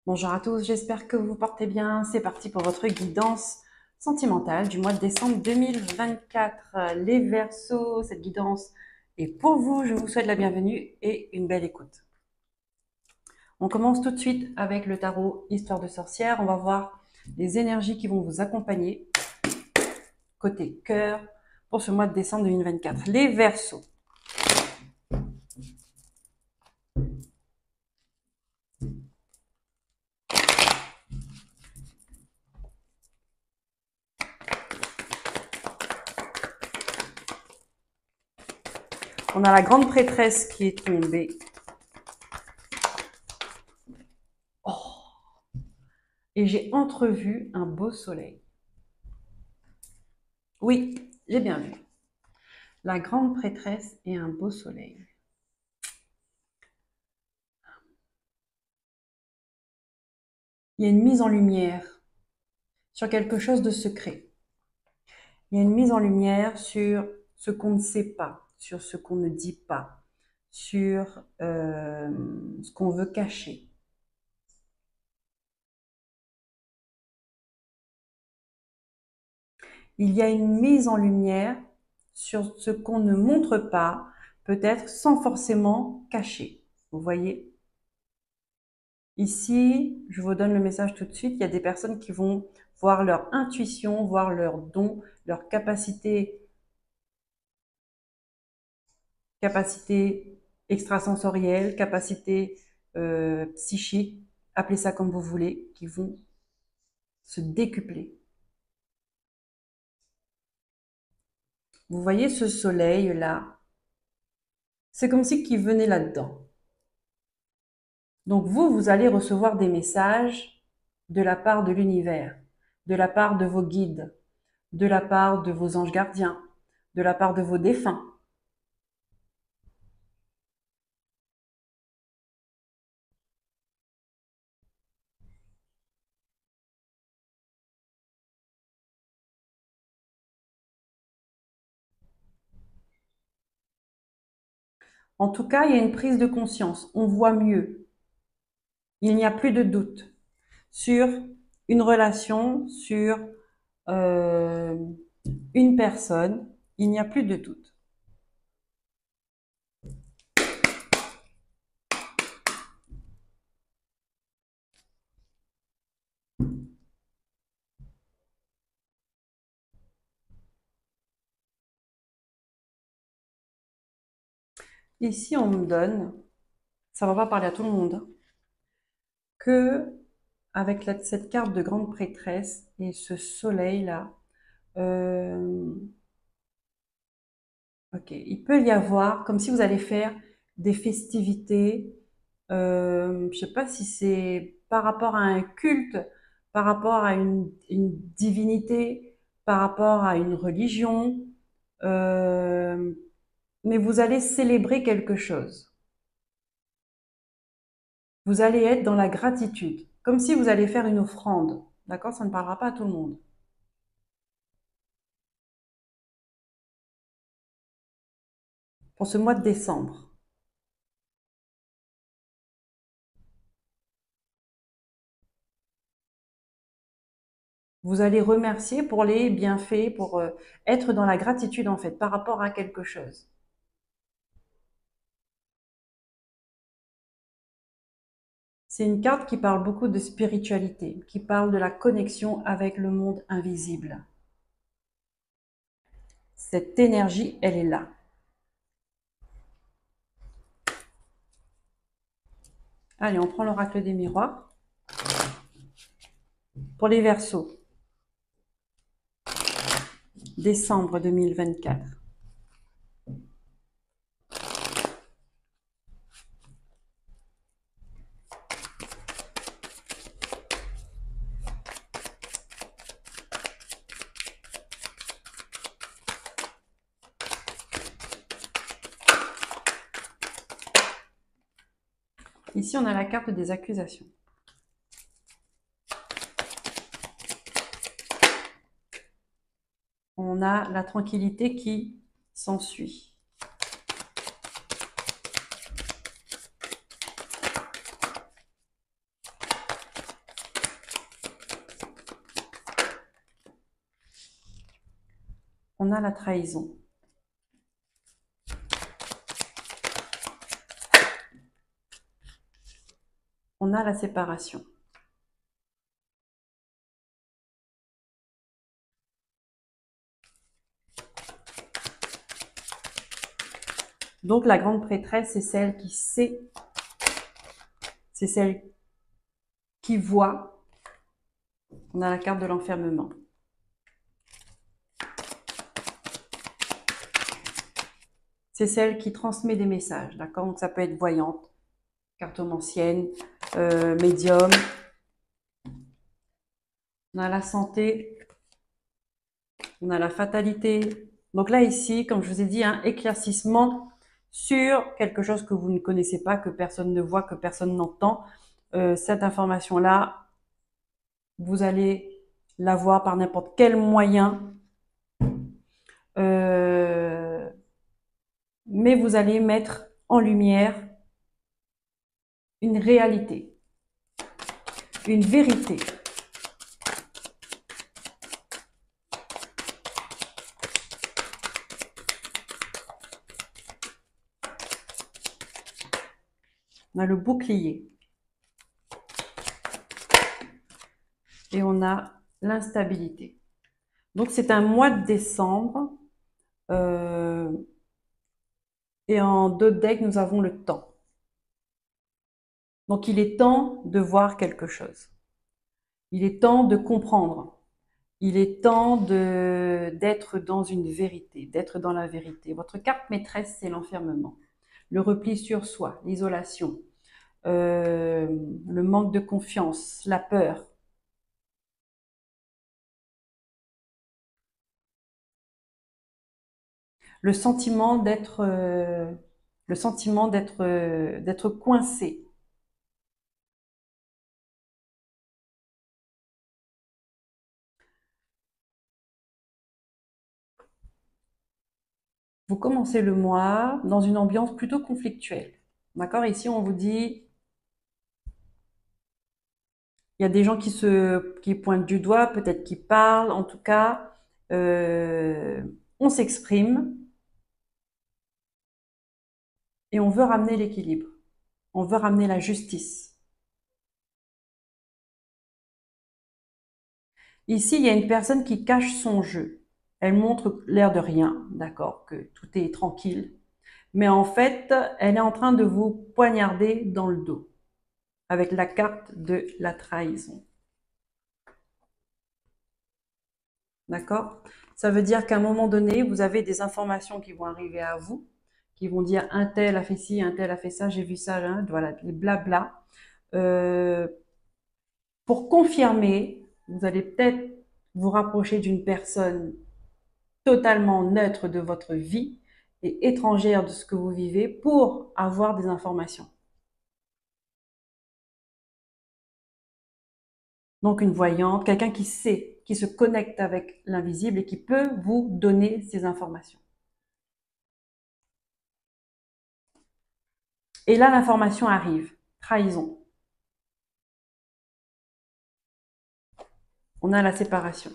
Bonjour à tous, j'espère que vous vous portez bien. C'est parti pour votre guidance sentimentale du mois de décembre 2024. Les Verseaux, cette guidance est pour vous. Je vous souhaite la bienvenue et une belle écoute. On commence tout de suite avec le tarot Histoire de sorcière. On va voir les énergies qui vont vous accompagner côté cœur pour ce mois de décembre 2024. Les Verseaux. On a la grande prêtresse qui est tombée. Oh. Et j'ai entrevu un beau soleil. Oui, j'ai bien vu. La grande prêtresse et un beau soleil. Il y a une mise en lumière sur quelque chose de secret. Il y a une mise en lumière sur ce qu'on ne sait pas, sur ce qu'on ne dit pas, sur ce qu'on veut cacher. Il y a une mise en lumière sur ce qu'on ne montre pas, peut-être sans forcément cacher. Vous voyez ? Ici, je vous donne le message tout de suite, il y a des personnes qui vont voir leur intuition, voir leurs dons, leur capacité extrasensorielle, capacité psychique, appelez ça comme vous voulez, qui vont se décupler. Vous voyez ce soleil-là, c'est comme si qu'il venait là-dedans. Donc vous allez recevoir des messages de la part de l'univers, de la part de vos guides, de la part de vos anges gardiens, de la part de vos défunts. En tout cas, il y a une prise de conscience, on voit mieux. Il n'y a plus de doute sur une relation, sur euh, une personne, il n'y a plus de doute. Ici, on me donne, ça ne va pas parler à tout le monde, que avec cette carte de grande prêtresse et ce soleil-là, ok, il peut y avoir, comme si vous allez faire des festivités, je ne sais pas si c'est par rapport à un culte, par rapport à une divinité, par rapport à une religion, euh, mais vous allez célébrer quelque chose. Vous allez être dans la gratitude, comme si vous allez faire une offrande. D'accord? Ça ne parlera pas à tout le monde. Pour ce mois de décembre. Vous allez remercier pour les bienfaits, pour être dans la gratitude en fait, par rapport à quelque chose. C'est une carte qui parle beaucoup de spiritualité, qui parle de la connexion avec le monde invisible. Cette énergie, elle est là. Allez, on prend l'oracle des miroirs. Pour les Verseaux, décembre 2024. Ici, on a la carte des accusations. On a la tranquillité qui s'ensuit. on a la trahison. On a la séparation. Donc la grande prêtresse, c'est celle qui sait, c'est celle qui voit. On a la carte de l'enfermement. C'est celle qui transmet des messages, d'accord? Donc ça peut être voyante, cartomancienne, médium. On a la santé, on a la fatalité. Donc là, ici, comme je vous ai dit, un éclaircissement sur quelque chose que vous ne connaissez pas, que personne ne voit, que personne n'entend. Cette information-là, vous allez l'avoir par n'importe quel moyen. Mais vous allez mettre en lumière une réalité, une vérité. On a le bouclier. Et on a l'instabilité. Donc c'est un mois de décembre. Et en 2 decks, nous avons le temps. Donc il est temps de voir quelque chose. Il est temps de comprendre. Il est temps d'être dans une vérité, d'être dans la vérité. Votre carte maîtresse, c'est l'enfermement, le repli sur soi, l'isolation, le manque de confiance, la peur. Le sentiment d'être coincé. Vous commencez le mois dans une ambiance plutôt conflictuelle. D'accord? Ici, on vous dit, il y a des gens qui pointent du doigt, peut-être qui parlent, en tout cas, on s'exprime et on veut ramener l'équilibre. On veut ramener la justice. Ici, il y a une personne qui cache son jeu. Elle montre l'air de rien, d'accord, que tout est tranquille. Mais en fait, elle est en train de vous poignarder dans le dos avec la carte de la trahison. D'accord? Ça veut dire qu'à un moment donné, vous avez des informations qui vont arriver à vous, qui vont dire un tel a fait ci, un tel a fait ça, j'ai vu ça, hein, voilà, les blabla. Pour confirmer, vous allez peut-être vous rapprocher d'une personne totalement neutre de votre vie et étrangère de ce que vous vivez pour avoir des informations. Donc une voyante, quelqu'un qui sait, qui se connecte avec l'invisible et qui peut vous donner ces informations. Et là, l'information arrive. Trahison. On a la séparation.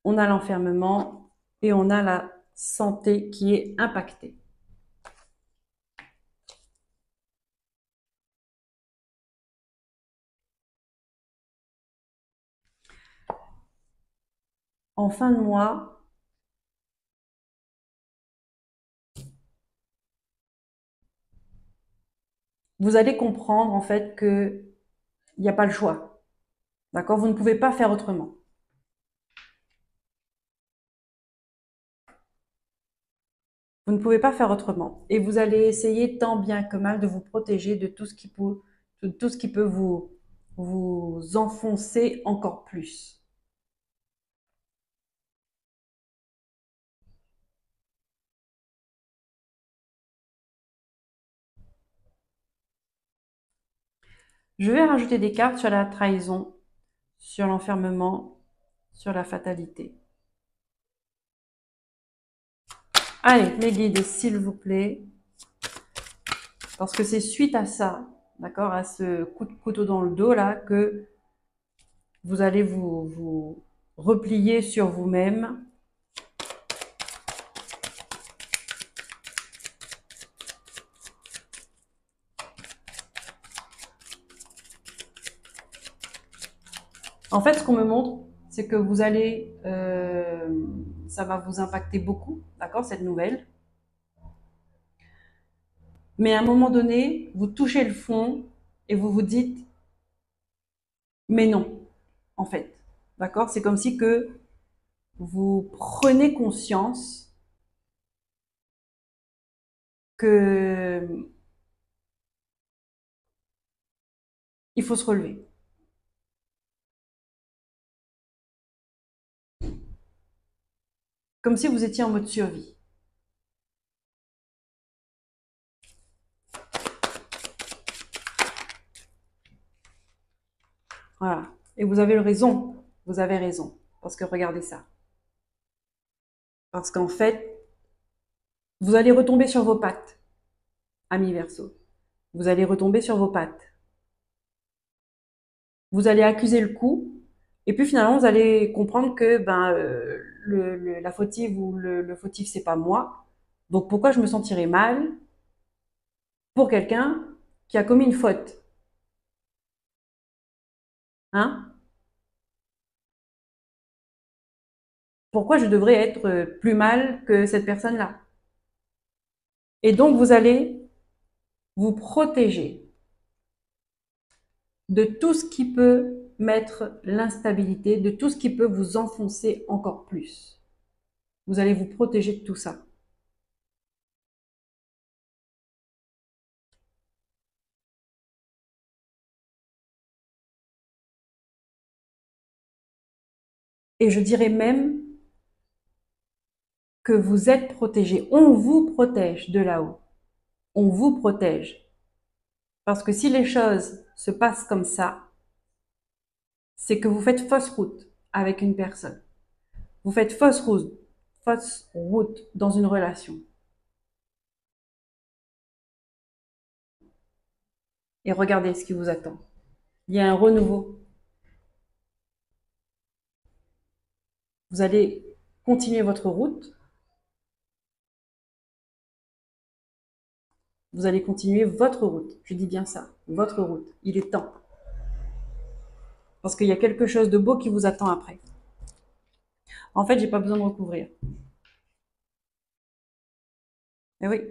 On a l'enfermement et on a la santé qui est impactée. En fin de mois, vous allez comprendre en fait que il n'y a pas le choix. D'accord? Vous ne pouvez pas faire autrement. Vous ne pouvez pas faire autrement. Et vous allez essayer tant bien que mal de vous protéger de tout ce qui peut vous enfoncer encore plus. Je vais rajouter des cartes sur la trahison, sur l'enfermement, sur la fatalité. Allez, les guides, s'il vous plaît, parce que c'est suite à ça, d'accord, à ce coup de couteau dans le dos là, que vous allez vous replier sur vous-même En fait, ce qu'on me montre, c'est que vous allez, ça va vous impacter beaucoup, d'accord, cette nouvelle. Mais à un moment donné, vous touchez le fond et vous vous dites, mais non, en fait, d'accord. C'est comme si que vous prenez conscience que il faut se relever. Comme si vous étiez en mode survie. Voilà. Et vous avez raison. Vous avez raison. Parce que regardez ça. Parce qu'en fait, vous allez retomber sur vos pattes, ami Verseau. Vous allez retomber sur vos pattes. Vous allez accuser le coup. Et puis finalement, vous allez comprendre que ben, la fautive ou le fautif, c'est pas moi. Donc pourquoi je me sentirais mal pour quelqu'un qui a commis une faute, hein? Pourquoi je devrais être plus mal que cette personne-là? Et donc, vous allez vous protéger de tout ce qui peut mettre l'instabilité, de tout ce qui peut vous enfoncer encore plus. Vous allez vous protéger de tout ça. Et je dirais même que vous êtes protégé. On vous protège de là-haut. On vous protège. Parce que si les choses se passent comme ça, c'est que vous faites fausse route avec une personne. Vous faites fausse route dans une relation. Et regardez ce qui vous attend. Il y a un renouveau. Vous allez continuer votre route. Vous allez continuer votre route. Je dis bien ça, votre route. Il est temps. Parce qu'il y a quelque chose de beau qui vous attend après. En fait, j'ai pas besoin de recouvrir. Mais oui,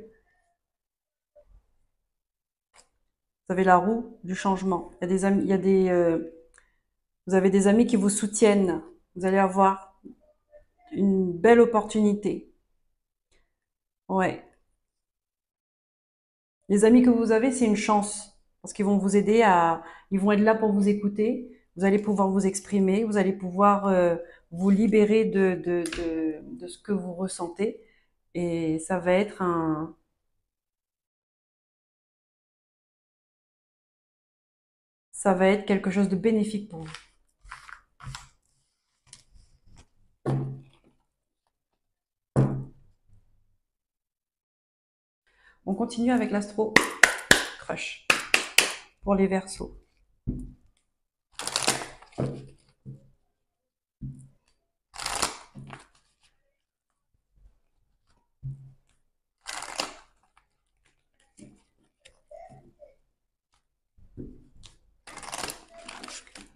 vous avez la roue du changement. Il y a des amis, vous avez des amis qui vous soutiennent. Vous allez avoir une belle opportunité. Ouais. Les amis que vous avez, c'est une chance. Parce qu'ils vont vous aider ils vont être là pour vous écouter. Vous allez pouvoir vous exprimer. Vous allez pouvoir vous libérer de ce que vous ressentez. Et ça va être quelque chose de bénéfique pour vous. On continue avec l'astro crush pour les Verseaux.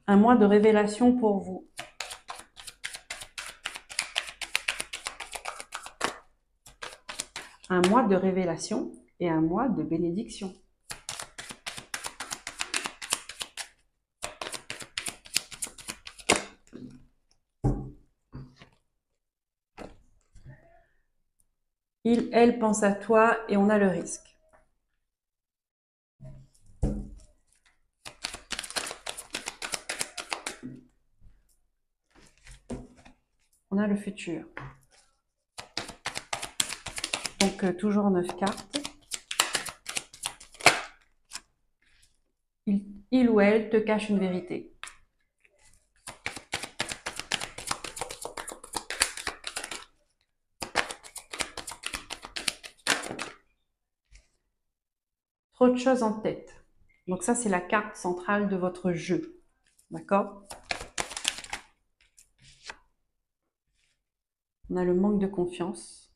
Un mois de révélation pour vous. Un mois de révélation et un mois de bénédiction. Elle pense à toi et on a le risque. On a le futur. Donc, toujours 9 cartes. Il ou elle te cache une vérité. Trop de choses en tête. Donc ça, c'est la carte centrale de votre jeu. D'accord? On a le manque de confiance.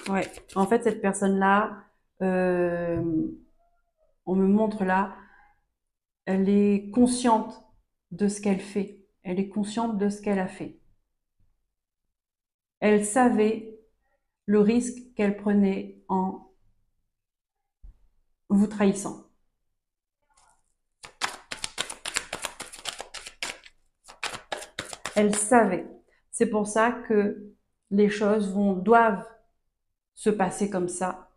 Ouais. En fait, cette personne-là, euh, on me montre là, elle est consciente de ce qu'elle fait. Elle est consciente de ce qu'elle a fait. Elle savait le risque qu'elle prenait en vous trahissant. Elle savait. C'est pour ça que les choses doivent se passer comme ça,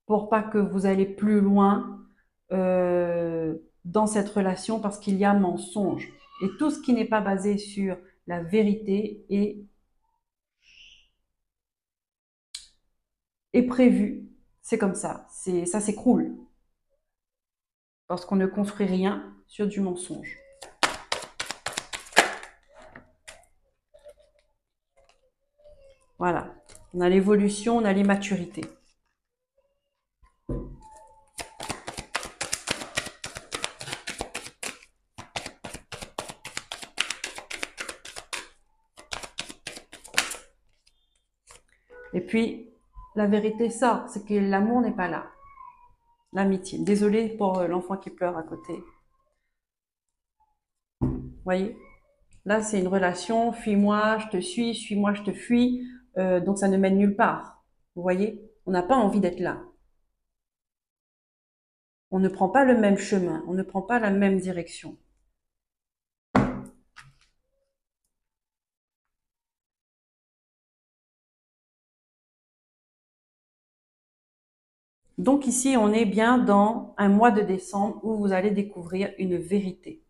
pour pas que vous allez plus loin dans cette relation, parce qu'il y a mensonge. Et tout ce qui n'est pas basé sur la vérité est prévu. C'est comme ça. Ça s'écroule. Parce qu'on ne construit rien sur du mensonge. Voilà. On a l'évolution, on a l'immaturité. Et puis, la vérité sort, c'est que l'amour n'est pas là. L'amitié. Désolée pour l'enfant qui pleure à côté. Vous voyez? Là, c'est une relation, fuis-moi, je te suis-moi, je te fuis. Donc, ça ne mène nulle part. Vous voyez? On n'a pas envie d'être là. On ne prend pas le même chemin, on ne prend pas la même direction. Donc ici, on est bien dans un mois de décembre où vous allez découvrir une vérité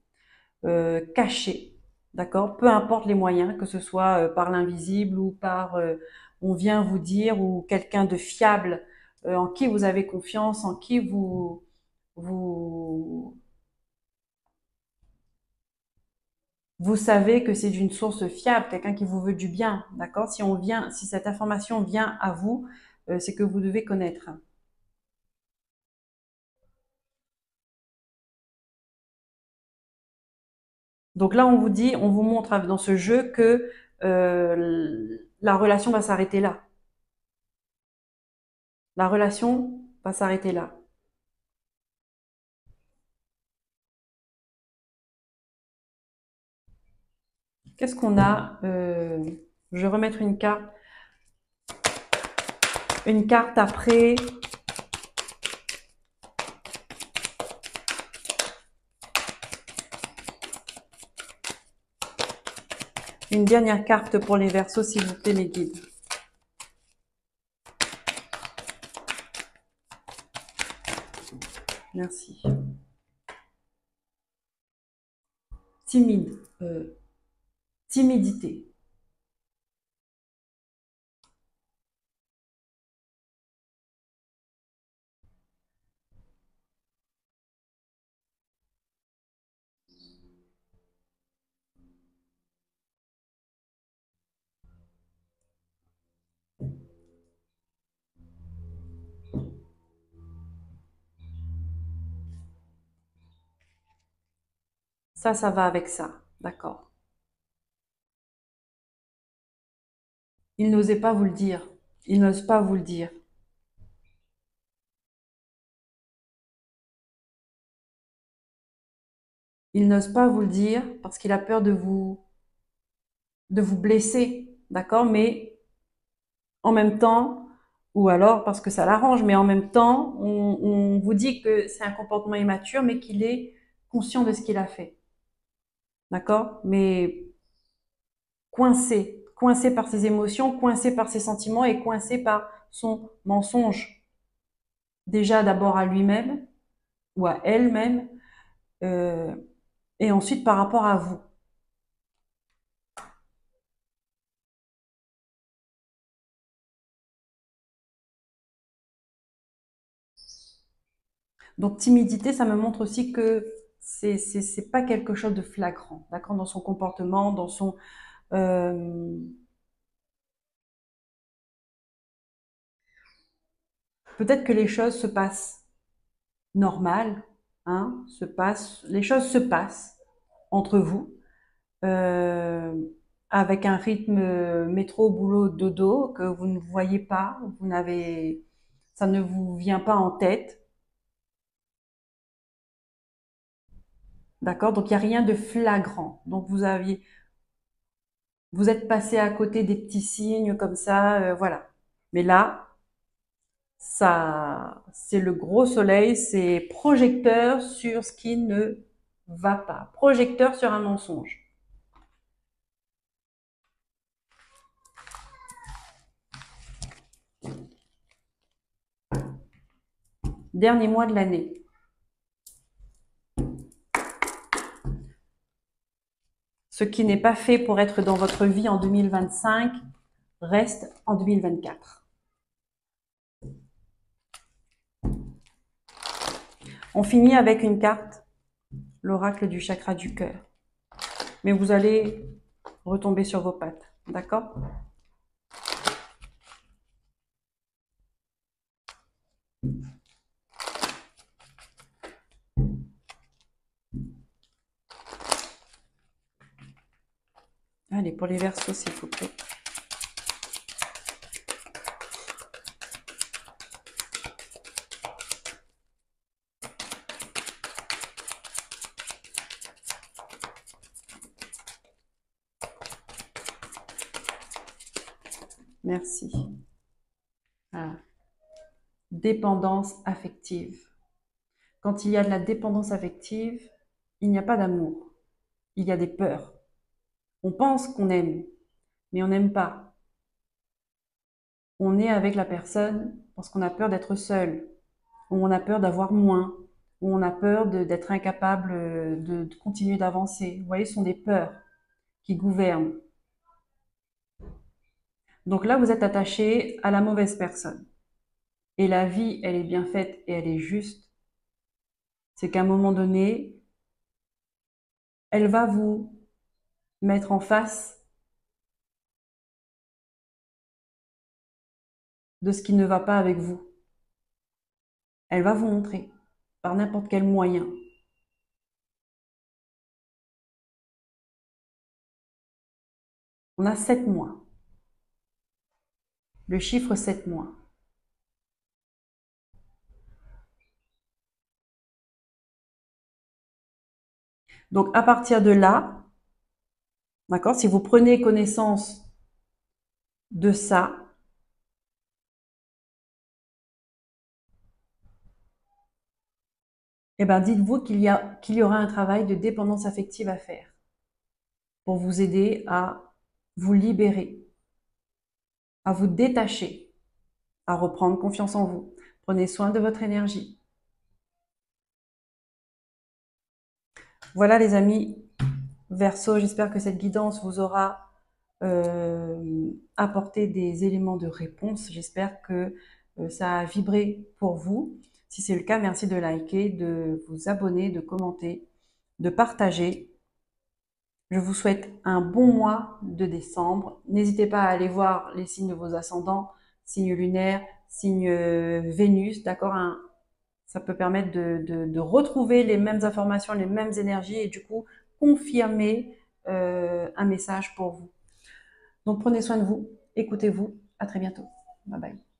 cachée, d'accord? Peu importe les moyens, que ce soit par l'invisible ou par on vient vous dire, ou quelqu'un de fiable en qui vous avez confiance, en qui vous vous savez que c'est d'une source fiable, quelqu'un qui vous veut du bien, d'accord? Si cette information vient à vous, c'est que vous devez connaître. Donc là, on vous dit, on vous montre dans ce jeu que la relation va s'arrêter là. La relation va s'arrêter là. Qu'est-ce qu'on a Je vais remettre une carte après. Une dernière carte pour les Verseaux, s'il vous plaît, mes guides. Merci. Timide. Timidité. Ça va avec ça. D'accord. Il n'osait pas vous le dire. Il n'ose pas vous le dire. Il n'ose pas vous le dire parce qu'il a peur de vous blesser. D'accord? Mais en même temps, ou alors parce que ça l'arrange, mais en même temps, on vous dit que c'est un comportement immature, mais qu'il est conscient de ce qu'il a fait. D'accord? Mais coincé par ses émotions, coincé par ses sentiments et coincé par son mensonge. Déjà d'abord à lui-même ou à elle-même, euh, et ensuite par rapport à vous. Donc timidité, ça me montre aussi que c'est pas quelque chose de flagrant, d'accord, dans son comportement, dans son euh, peut-être que les choses se passent normales, hein, les choses se passent entre vous, euh, avec un rythme métro, boulot, dodo, que vous ne voyez pas, ça ne vous vient pas en tête. D'accord? Donc, il n'y a rien de flagrant. Donc, vous êtes passé à côté des petits signes comme ça, voilà. Mais là, ça, c'est le gros soleil, c'est projecteur sur ce qui ne va pas. Projecteur sur un mensonge. Dernier mois de l'année. Ce qui n'est pas fait pour être dans votre vie en 2025 reste en 2024. On finit avec une carte, l'oracle du chakra du cœur. Mais vous allez retomber sur vos pattes, d'accord? Allez, pour les Verseaux, s'il vous plaît. Merci. Voilà. Dépendance affective. Quand il y a de la dépendance affective, il n'y a pas d'amour. Il y a des peurs. On pense qu'on aime, mais on n'aime pas. On est avec la personne parce qu'on a peur d'être seul, ou on a peur d'avoir moins, ou on a peur d'être incapable de continuer d'avancer. Vous voyez, ce sont des peurs qui gouvernent. Donc là, vous êtes attaché à la mauvaise personne. Et la vie, elle est bien faite et elle est juste. C'est qu'à un moment donné, elle va vous mettre en face de ce qui ne va pas avec vous. Elle va vous montrer par n'importe quel moyen. On a 7 mois. Le chiffre 7 mois. Donc à partir de là, d'accord, si vous prenez connaissance de ça, eh ben dites-vous qu'il y aura un travail de dépendance affective à faire pour vous aider à vous libérer, à vous détacher, à reprendre confiance en vous. Prenez soin de votre énergie. Voilà les amis Verseau, j'espère que cette guidance vous aura apporté des éléments de réponse. J'espère que ça a vibré pour vous. Si c'est le cas, merci de liker, de vous abonner, de commenter, de partager. Je vous souhaite un bon mois de décembre. N'hésitez pas à aller voir les signes de vos ascendants, signes lunaires, signes Vénus, d'accord? Ça peut permettre de retrouver les mêmes informations, les mêmes énergies et du coup confirmer un message pour vous. Donc prenez soin de vous, écoutez-vous, à très bientôt. Bye bye.